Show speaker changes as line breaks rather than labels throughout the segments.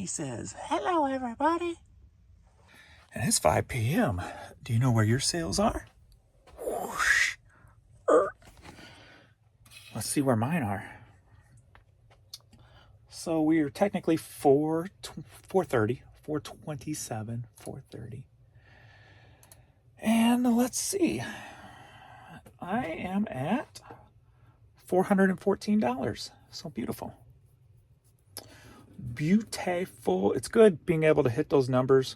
he says, hello, everybody. And it's 5 p.m. Do you know where your sales are? Whoosh. Let's see where mine are. So we are technically 430, 427, 430. And let's see. I am at $414. So beautiful. Beautiful. It's good being able to hit those numbers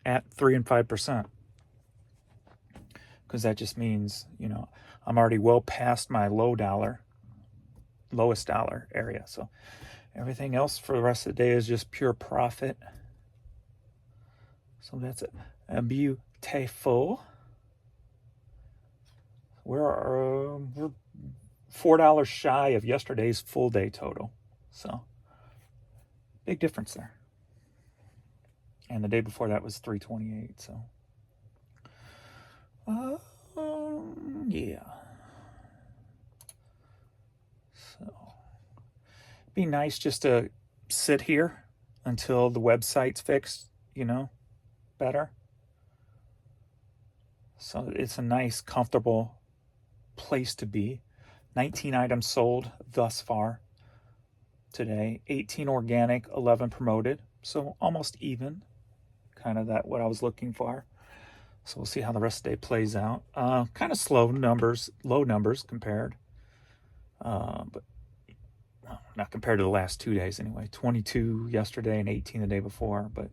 at 3 and 5%. Because that just means, you know, I'm already well past my lowest dollar area. So everything else for the rest of the day is just pure profit. So that's it. Beautiful. We're $4 shy of yesterday's full day total. So big difference there. And the day before that was 328. So yeah. So be nice just to sit here until the website's fixed, you know, better. So it's a nice, comfortable place to be. 19 items sold thus far today. 18 organic, 11 promoted. So almost even. Kind of that what I was looking for. So we'll see how the rest of the day plays out. Kind of slow numbers, low numbers compared. But well, not compared to the last 2 days anyway. 22 yesterday and 18 the day before. But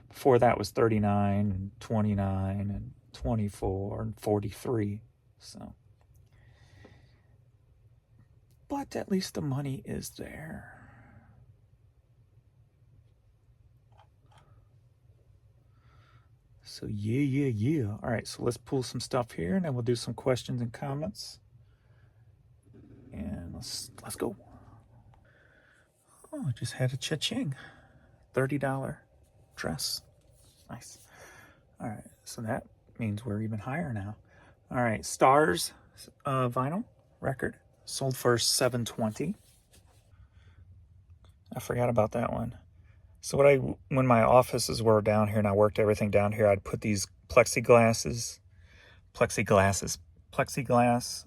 before that was 39 and 29 and 24 and 43. So, but at least the money is there. So yeah. All right, so let's pull some stuff here, and then we'll do some questions and comments. And let's go. Oh, I just had a cha-ching. $30 dress. Nice. All right, so that means we're even higher now. All right, Stars vinyl record sold for $720. I forgot about that one. So when my offices were down here and I worked everything down here, I'd put these plexiglass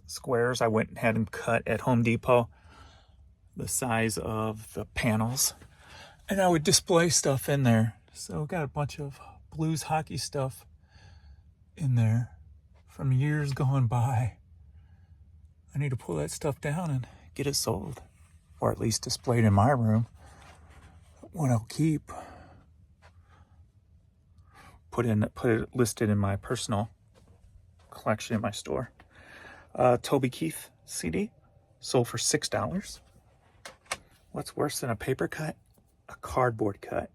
squares. I went and had them cut at Home Depot, the size of the panels, and I would display stuff in there. So got a bunch of Blues hockey stuff in there from years gone by. I need to pull that stuff down and get it sold, or at least displayed in my room. What I'll keep, put it listed in my personal collection in my store. Toby Keith CD sold for $6. What's worse than a paper cut? A cardboard cut.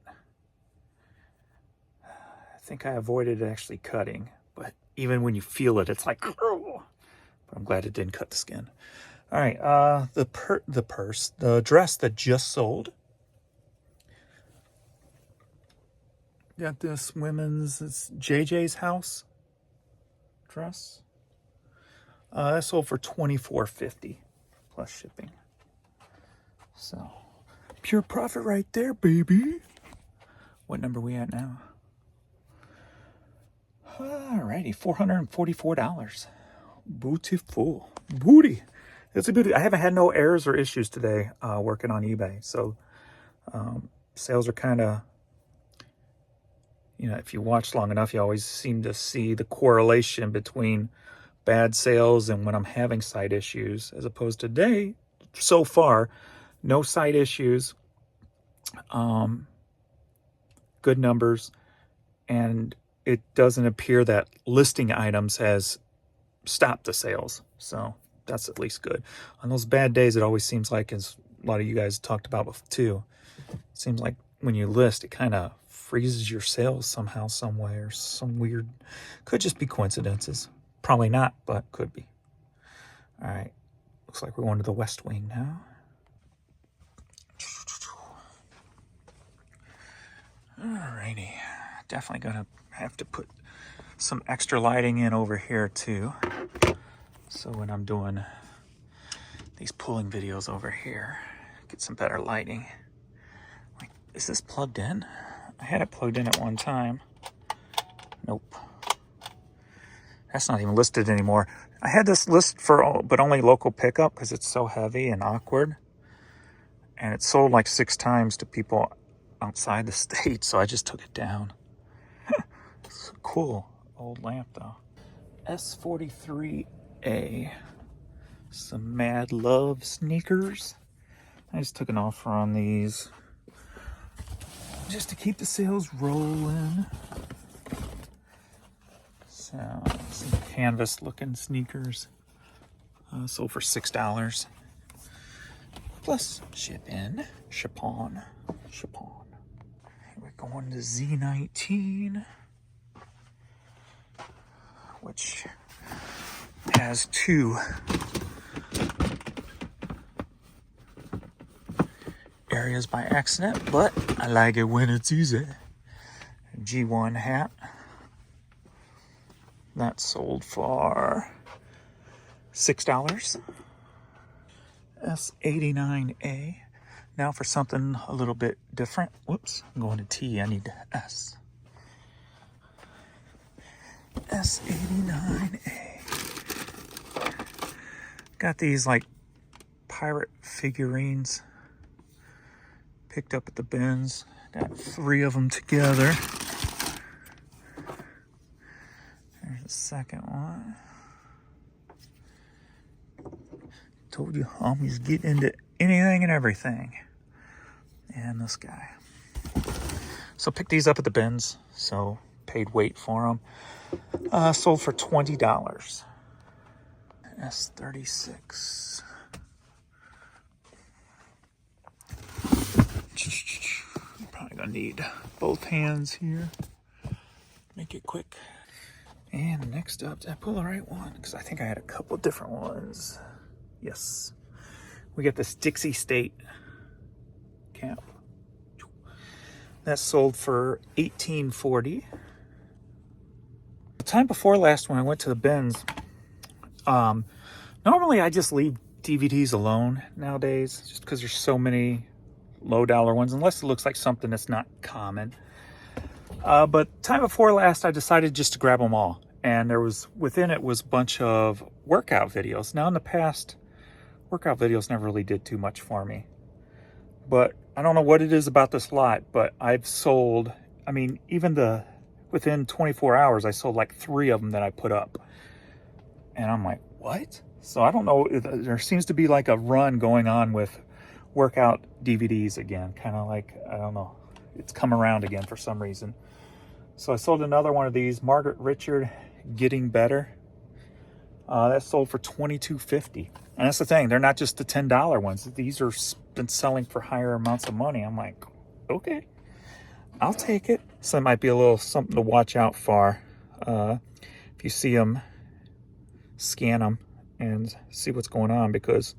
I think I avoided actually cutting, but even when you feel it, it's like, oh. But I'm glad it didn't cut the skin. All right, the dress that just sold. Got this women's, it's JJ's House dress. That sold for $24.50 plus shipping. So pure profit right there, baby. What number are we at now? Alrighty, $444. Beautiful. Booty. It's a beauty. I haven't had no errors or issues today working on eBay. So sales are kind of, you know, if you watch long enough, you always seem to see the correlation between bad sales and when I'm having site issues, as opposed to today, so far, no site issues, good numbers, and it doesn't appear that listing items has stopped the sales. So that's at least good. On those bad days, it always seems like, as a lot of you guys talked about too, it seems like when you list, it kind of freezes your sales somehow, some way, or some weird, could just be coincidences. Probably not, but could be. All right, looks like we're going to the West Wing now. Alrighty, definitely gonna have to put some extra lighting in over here too. So when I'm doing these pulling videos over here, get some better lighting. Like Is this plugged in? I had it plugged in at one time. Nope. That's not even listed anymore. I had this list for, but only local pickup because it's so heavy and awkward. And it sold like 6 times to people outside the state, so I just took it down. It's a cool old lamp though. S43A. Some Mad Love sneakers. I just took an offer on these just to keep the sales rolling. So, some canvas looking sneakers. Sold for $6. Plus shipping. Chapon. We're going to Z19, which has 2 areas by accident, but I like it when it's easy. G1 hat. That sold for $6. S89A. Now for something a little bit different. Whoops, I'm going to T. I need S. S89A. Got these like pirate figurines. Picked up at the bins. Got 3 of them together. There's the second one. Told you homies get into anything and everything. And this guy. So picked these up at the bins. So paid weight for them. Sold for $20. S36. Probably gonna need both hands here. Make it quick. And next up, did I pull the right one? Because I think I had a couple different ones. Yes. We got this Dixie State cap. That sold for $18.40. The time before last when I went to the bins, normally I just leave DVDs alone nowadays, just because there's so many low dollar ones, unless it looks like something that's not common. But time before last, I decided just to grab them all. And there was, within it was a bunch of workout videos. Now in the past, workout videos never really did too much for me. But I don't know what it is about this lot, but I've sold, I mean, even within 24 hours, I sold like 3 of them that I put up. And I'm like, what? So I don't know, there seems to be like a run going on with workout DVDs again. Kind of like, I don't know, it's come around again for some reason. So I sold another one of these, Margaret Richard, Getting Better. That sold for $22.50. And that's the thing, they're not just the $10 ones. These are been selling for higher amounts of money. I'm like, okay, I'll take it. So it might be a little something to watch out for. If you see them, scan them and see what's going on, because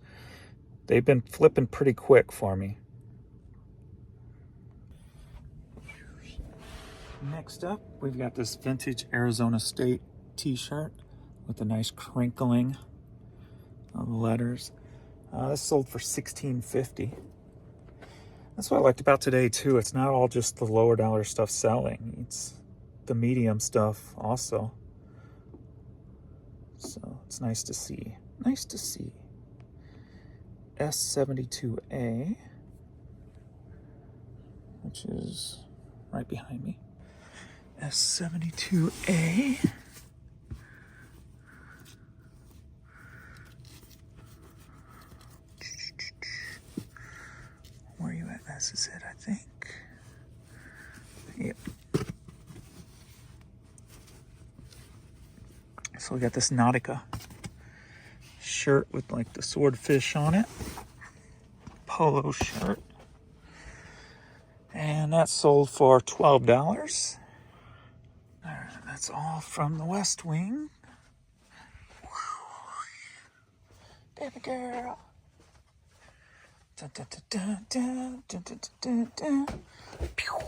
they've been flipping pretty quick for me. Next up, we've got this vintage Arizona State t-shirt with a nice crinkling on the letters. This sold for $16.50. That's what I liked about today too. It's not all just the lower dollar stuff selling. It's the medium stuff also. So it's nice to see. Nice to see. S72A, which is right behind me. S72A. Where are you at? This is it, I think. Yep. So we got this Nautica shirt with like the swordfish on it. Polo shirt. And that sold for $12. That's all from the West Wing. Baby girl. Dun, dun, dun, dun, dun, dun, dun, dun, dun. Pew.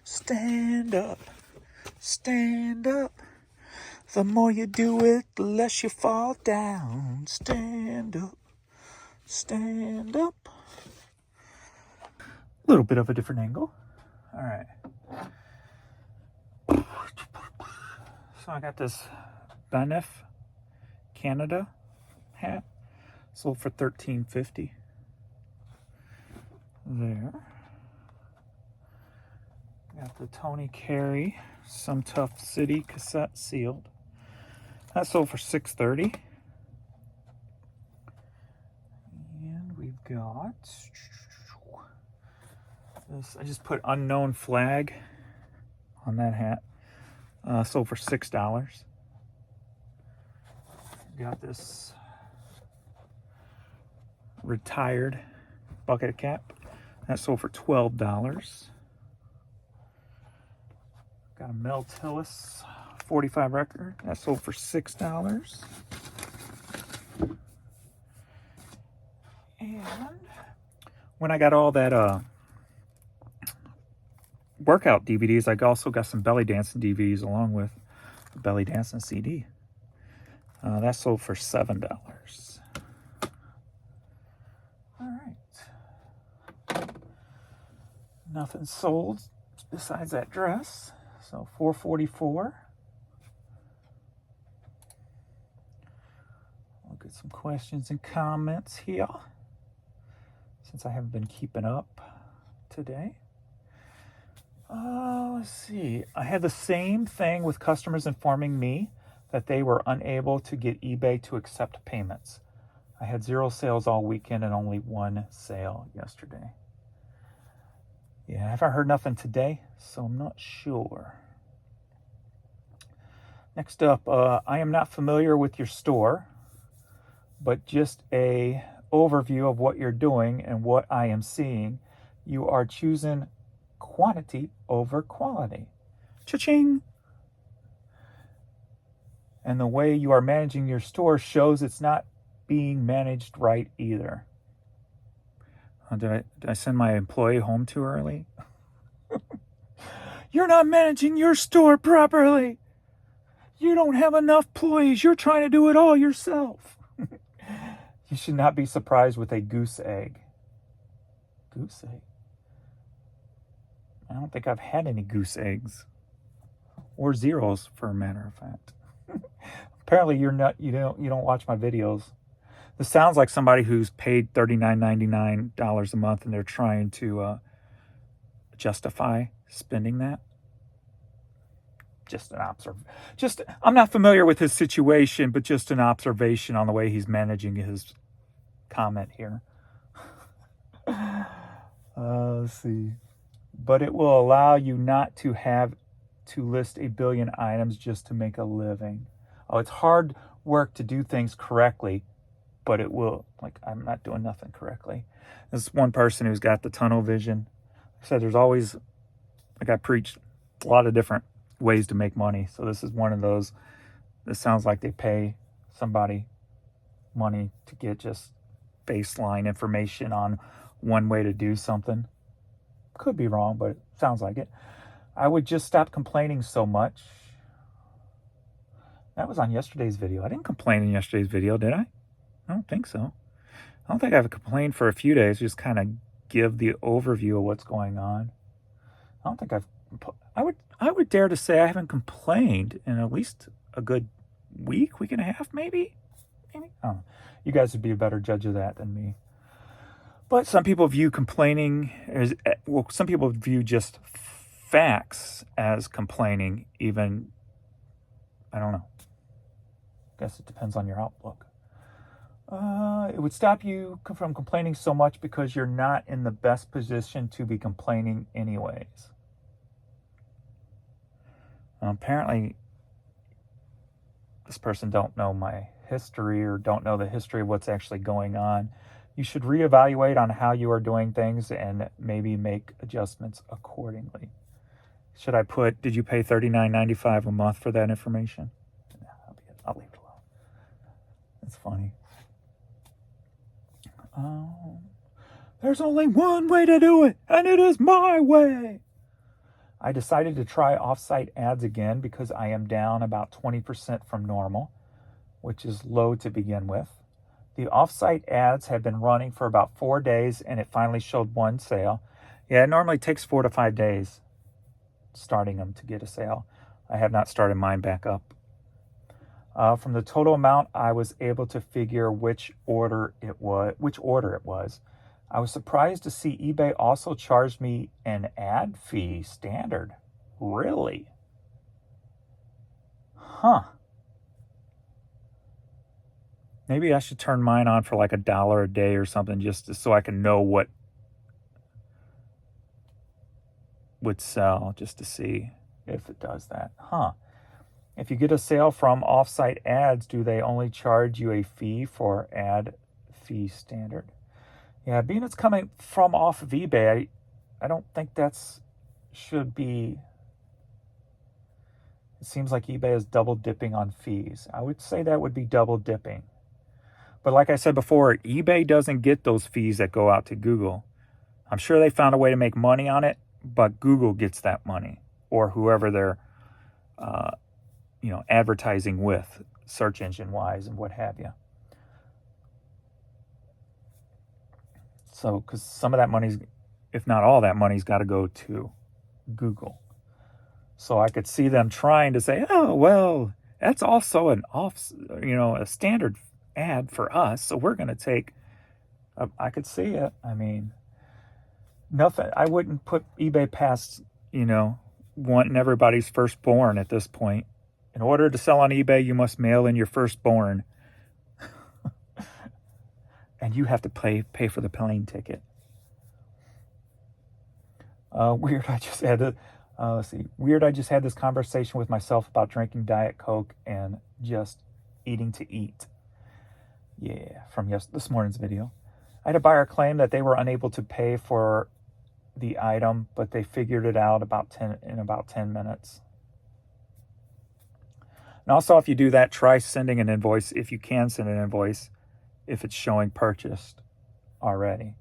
Stand up. Stand up. The more you do it, the less you fall down. Stand up. Stand up. A little bit of a different angle. All right. So I got this Benef Canada hat. Sold for $13.50. There. Got the Tony Carey Some Tough City cassette sealed. That sold for $6.30. And we've got this. I just put unknown flag on that hat. Sold for $6. Got this retired bucket cap. That sold for $12. Got a Mel Tillis 45 record. That sold for $6. And when I got all that workout DVDs, I also got some belly dancing DVDs along with the belly dancing CD. That sold for $7. All right. Nothing sold besides that dress. So $4.44. Look at some questions and comments here, since I haven't been keeping up today. Let's see. I had the same thing with customers informing me that they were unable to get eBay to accept payments. I had 0 sales all weekend and only 1 sale yesterday. Yeah, I haven't heard nothing today, so I'm not sure. Next up, I am not familiar with your store, but just a overview of what you're doing and what I am seeing. You are choosing quantity over quality. Cha-ching! And the way you are managing your store shows it's not being managed right either. Did I send my employee home too early? You're not managing your store properly. You don't have enough employees. You're trying to do it all yourself. You should not be surprised with a goose egg. Goose egg? I don't think I've had any goose eggs. Or zeros, for a matter of fact. Apparently you don't watch my videos. This sounds like somebody who's paid $39.99 a month and they're trying to justify spending that. I'm not familiar with his situation, but just an observation on the way he's managing his comment here. Let's see. But it will allow you not to have to list 1 billion items just to make a living. Oh, it's hard work to do things correctly, but it will, I'm not doing nothing correctly. This one person who's got the tunnel vision said there's always, I preached a lot of different ways to make money. So this is one of those. This sounds like they pay somebody money to get just baseline information on one way to do something. Could be wrong, but it sounds like it. I would just stop complaining so much. That was on yesterday's video. I didn't complain in yesterday's video, did I? I don't think so. I don't think I've complained for a few days. Just kind of give the overview of what's going on. I don't think I would dare to say I haven't complained in at least a good week and a half, maybe. I don't know. You guys would be a better judge of that than me. But some people view complaining some people view just facts as complaining, even, I don't know. I guess it depends on your outlook. It would stop you from complaining so much because you're not in the best position to be complaining anyways. Apparently, this person don't know my history or don't know the history of what's actually going on. You should reevaluate on how you are doing things and maybe make adjustments accordingly. Should I put, did you pay $39.95 a month for that information? No, I'll leave it alone. That's funny. There's only one way to do it, and it is my way. I decided to try off-site ads again because I am down about 20% from normal, which is low to begin with. The offsite ads have been running for about 4 days, and it finally showed one sale. Yeah, it normally takes 4 to 5 days starting them to get a sale. I have not started mine back up. From the total amount, I was able to figure which order it was. I was surprised to see eBay also charged me an ad fee standard. Really? Huh. Maybe I should turn mine on for like $1 a day or something, just so I can know what would sell, just to see if it does that. Huh. If you get a sale from offsite ads, do they only charge you a fee for ad fee standard? Yeah, being it's coming from off of eBay, I don't think that's should be. It seems like eBay is double dipping on fees. I would say that would be double dipping. But like I said before, eBay doesn't get those fees that go out to Google. I'm sure they found a way to make money on it, but Google gets that money, or whoever they're advertising with, search engine wise and what have you. So, because some of that money's, if not all that money's got to go to Google. So I could see them trying to say, oh, well, that's also a standard ad for us. So we're going to take, I could see it. I mean, nothing, I wouldn't put eBay past, wanting everybody's firstborn at this point. In order to sell on eBay, you must mail in your firstborn. And you have to pay for the plane ticket. Weird, I just had this conversation with myself about drinking Diet Coke and just eating to eat. Yeah, from this morning's video. I had a buyer claim that they were unable to pay for the item, but they figured it out in about 10 minutes. And also, if you do that, try sending an invoice, if you can send an invoice, if it's showing purchased already.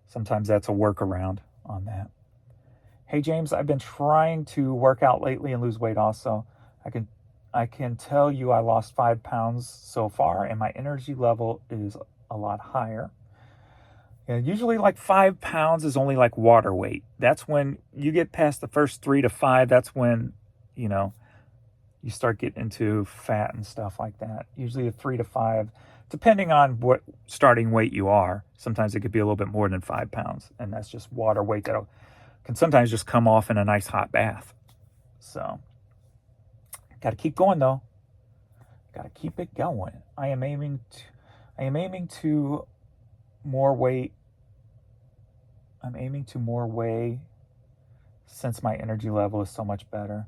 Sometimes that's a workaround on that. Hey, James, I've been trying to work out lately and lose weight also. I can tell you I lost 5 pounds so far, and my energy level is a lot higher. Yeah, usually like 5 pounds is only like water weight. That's when you get past the first 3 to 5, that's when, you start getting into fat and stuff like that. Usually a 3 to 5, depending on what starting weight you are. Sometimes it could be a little bit more than 5 pounds, and that's just water weight that can sometimes just come off in a nice hot bath. So, got to keep going though. Got to keep it going. I am aiming to more weight. I'm aiming to more weight since my energy level is so much better.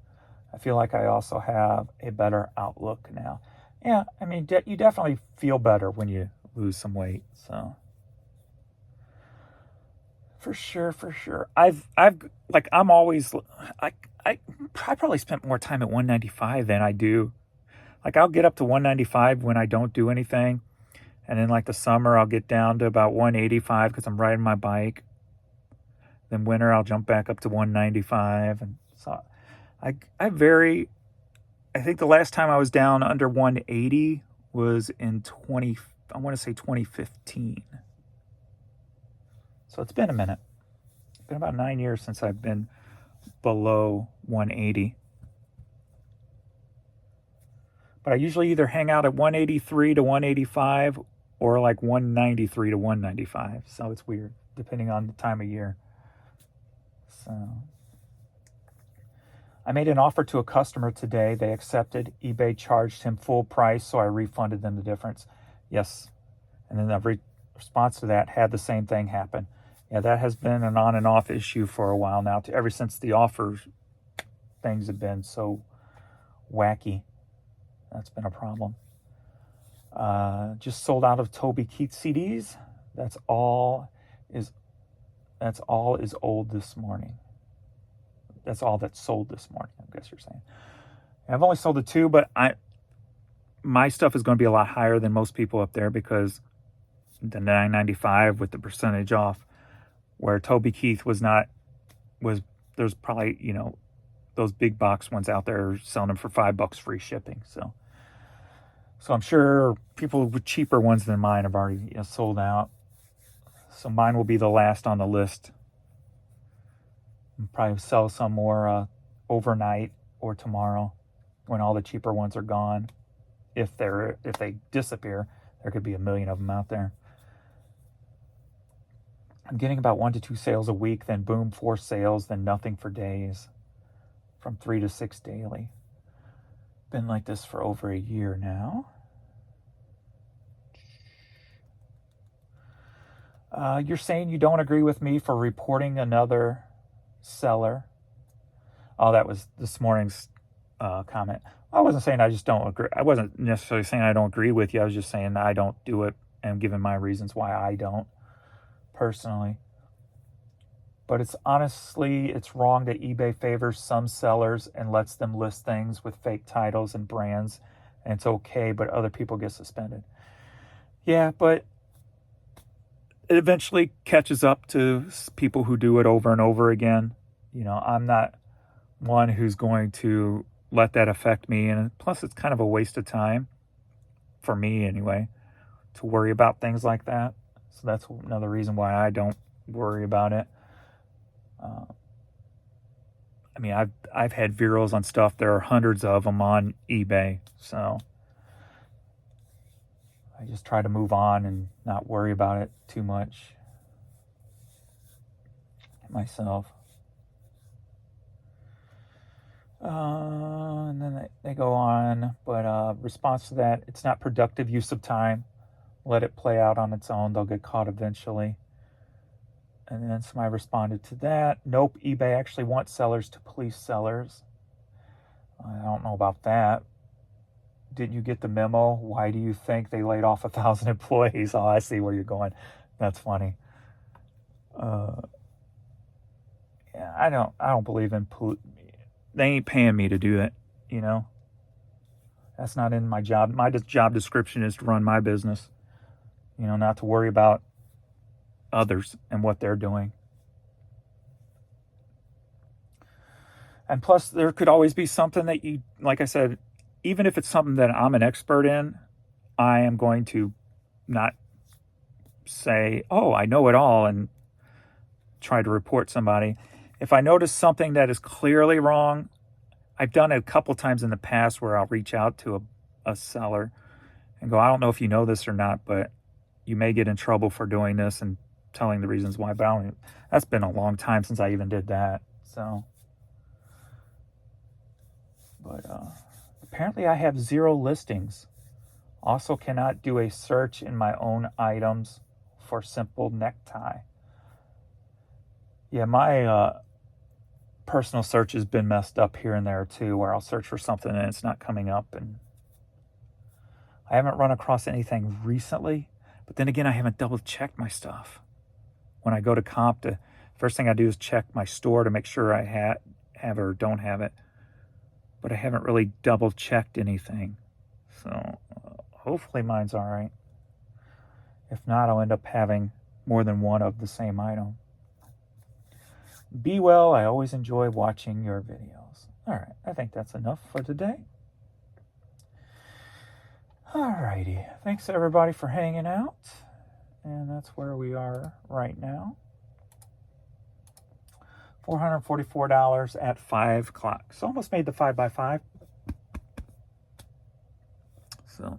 I feel like I also have a better outlook now. Yeah, I mean, you definitely feel better when you lose some weight. So, for sure. I probably spent more time at 195 than I do. Like, I'll get up to 195 when I don't do anything. And then like the summer, I'll get down to about 185 because I'm riding my bike. Then winter, I'll jump back up to 195. And so I think the last time I was down under 180 was in 2015. So it's been a minute. It's been about 9 years since I've been below 180. But I usually either hang out at 183 to 185 or like 193 to 195. So it's weird, depending on the time of year. So I made an offer to a customer today. They accepted. eBay charged him full price, so I refunded them the difference. Yes. And then the response to that had the same thing happen. Yeah, that has been an on and off issue for a while now, ever since the offers things have been so wacky. That's been a problem. Just sold out of Toby Keith CDs. That's all is old this morning. That's all that's sold this morning, I guess you're saying. I've only sold the 2, but my stuff is going to be a lot higher than most people up there because the $9.95 with the percentage off, where Toby Keith there's probably, those big box ones out there selling them for $5 free shipping. So I'm sure people with cheaper ones than mine have already sold out. So mine will be the last on the list. I'll probably sell some more overnight or tomorrow when all the cheaper ones are gone. If they disappear, there could be a million of them out there. I'm getting about 1 to 2 sales a week, then boom, 4 sales, then nothing for days. From 3 to 6 daily. Been like this for over a year now. You're saying you don't agree with me for reporting another seller. Oh, that was this morning's comment. I wasn't saying I just don't agree. I wasn't necessarily saying I don't agree with you. I was just saying I don't do it and giving my reasons why I don't personally. But it's wrong that eBay favors some sellers and lets them list things with fake titles and brands, and it's okay, but other people get suspended. Yeah, but it eventually catches up to people who do it over and over again. I'm not one who's going to let that affect me, and plus it's kind of a waste of time, for me anyway, to worry about things like that. So that's another reason why I don't worry about it. I've had virals on stuff. There are hundreds of them on eBay, so I just try to move on and not worry about it too much myself. And then they go on, but response to that, it's not productive use of time. Let it play out on its own. They'll get caught eventually. And then somebody responded to that. Nope, eBay actually wants sellers to police sellers. I don't know about that. Didn't you get the memo? Why do you think they laid off 1,000 employees? Oh, I see where you're going. That's funny. Yeah, I don't believe in they ain't paying me to do it, That's not in my job. My job description is to run my business, not to worry about others and what they're doing. And plus, there could always be something that like I said, even if it's something that I'm an expert in, I am going to not say, oh, I know it all, and try to report somebody. If I notice something that is clearly wrong, I've done it a couple times in the past where I'll reach out to a seller and go, I don't know if you know this or not, but you may get in trouble for doing this, and telling the reasons why. But that's been a long time since I even did that. So, but apparently I have 0 listings. Also cannot do a search in my own items for simple necktie. Yeah, my personal search has been messed up here and there too, where I'll search for something and it's not coming up. And I haven't run across anything recently, but then again, I haven't double checked my stuff. When I go to comp, first thing I do is check my store to make sure I have it or don't have it. But I haven't really double checked anything. So hopefully mine's all right. If not, I'll end up having more than one of the same item. Be well. I always enjoy watching your videos. All right, I think that's enough for today. All righty. Thanks everybody for hanging out. And that's where we are right now. $444 at 5 o'clock. So almost made the 5x5. So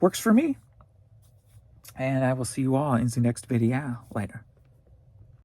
works for me. And I will see you all in the next video later.